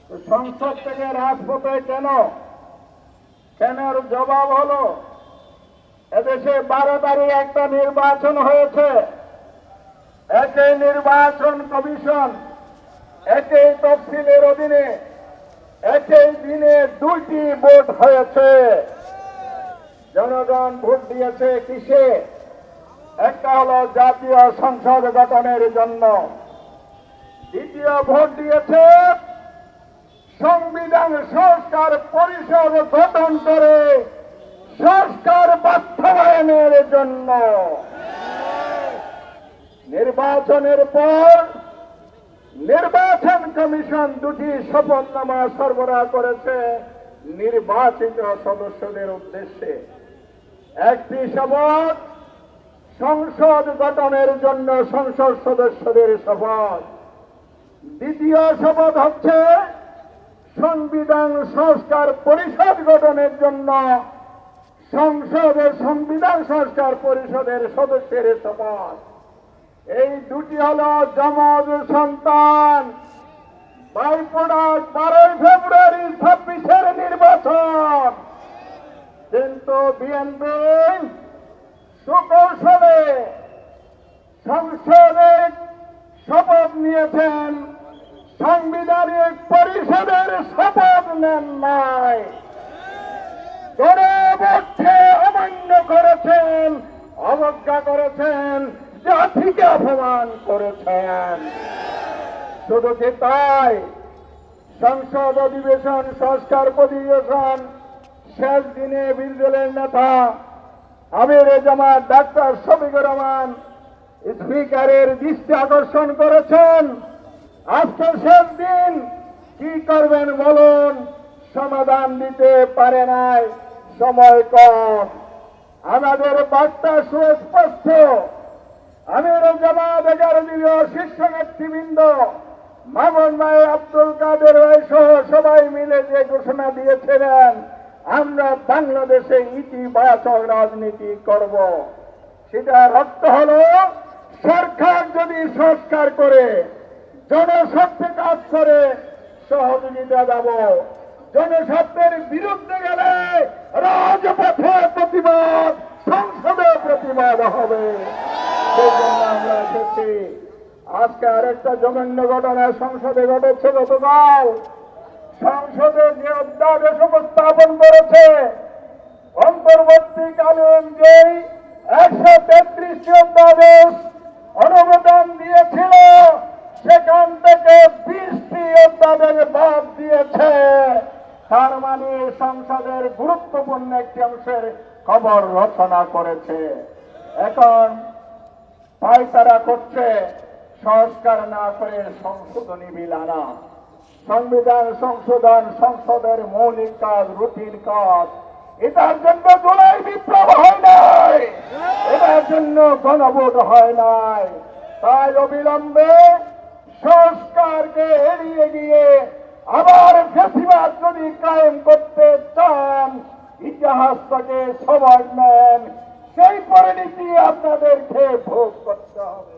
সংসদ থেকে রাজপথে কেন কেনের জবাব হলো এদেশে 12 তারিখ একটা নির্বাচন হয়েছে, একই নির্বাচন কমিশন একই তফসিলের অধীনে একই দিনে 2টি ভোট হয়েছে। জনগণ ভোট দিয়েছে কিসে? একটা হলো জাতীয় সংসদ গঠনের জন্য, দ্বিতীয় ভোট দিয়েছে সংবিধান সংস্কার পরিষদ গঠন করে সংস্কার বাস্তবায়নের জন্য। নির্বাচনের পর নির্বাচন কমিশন 2টি শপথনামা সরবরাহ করেছে নির্বাচিত সদস্যদের উদ্দেশ্যে। একটি শপথ সংসদ গঠনের জন্য সংসদ সদস্যদের শপথ, দ্বিতীয় শপথ হচ্ছে সংবিধান সংস্কার পরিষদ গঠনের জন্য সংসদের সংবিধান সংস্কার পরিষদের সদস্যের শপথ। এই 2টি হলো যমজ সন্তান। বাইপোডার 12 ফেব্রুয়ারি 26-এর নির্বাচন, কিন্তু বিএনপি সুকৌশলে সংসদে শপথ নিয়েছেন, সাংবিধানিক পরিষদের শপথ নেন নাই, গণভোটকে অমান্য করেছেন, অবজ্ঞা করেছেন, জাতিকে অপমান করেছেন। শুধু কি তাই, সংসদ অধিবেশন সংস্কার অধিবেশন শেষ দিনে বিরোধী দলের নেতা আমির জামাত ডাক্তার শফিকুর রহমান স্পিকারের দৃষ্টি আকর্ষণ করেছেন। আজকে শেষ দিন, কি করবেন বলুন? সমাধান দিতে পারে নাই, সময় কম। আমাদের বার্তা সুস্পষ্ট। আমির জামাত 11 দলীয় শীর্ষ নেতৃবৃন্দ মামুন ভাই, আব্দুল কাদের ভাই সহ সবাই মিলে যে ঘোষণা দিয়েছিলেন, আমরা বাংলাদেশে ইতিবাচক রাজনীতি করব, সেটার অর্থ হল সরকার যদি সংস্কার করে জনস্বার্থে কাজ করে সহযোগিতা দেব, জনস্বার্থের বিরুদ্ধে গেলে রাজপথে প্রতিবাদ, সংসদে প্রতিবাদ হবে। সেই জন্য আমরা এসেছি। আজকে আরেকটা জঘন্য ঘটনা সংসদে ঘটেছে। গতকাল সংসদে যে অধ্যাদেশ উপস্থাপন করেছে, অন্তর্বর্তীকালীন যেই 133টি অধ্যাদেশ অনুমোদন দিয়েছিল, সেখান থেকে 20টি অধ্যাদেশ বাদ দিয়েছে। তার মানে সংসদের গুরুত্বপূর্ণ একটি অংশের খবর রচনা করেছে। এখন পায়তারা করছে সংস্কার না করে সংশোধনী বিল আনা। সংবিধান সংশোধন সংসদের মৌলিক কাজ, রুটিন কাজ। এটার জন্য জুলাই বিপ্লব হয় নাই, এটার জন্য গণভোট হয় নাই। তাই অবিলম্বে সংস্কারকে এড়িয়ে গিয়ে আবার ফ্যাসিবাদ যদি কায়েম করতে চান, ইতিহাস থেকে সবাই নেন, সেই পরিণতি আপনাদেরকে ভোগ করতে হবে।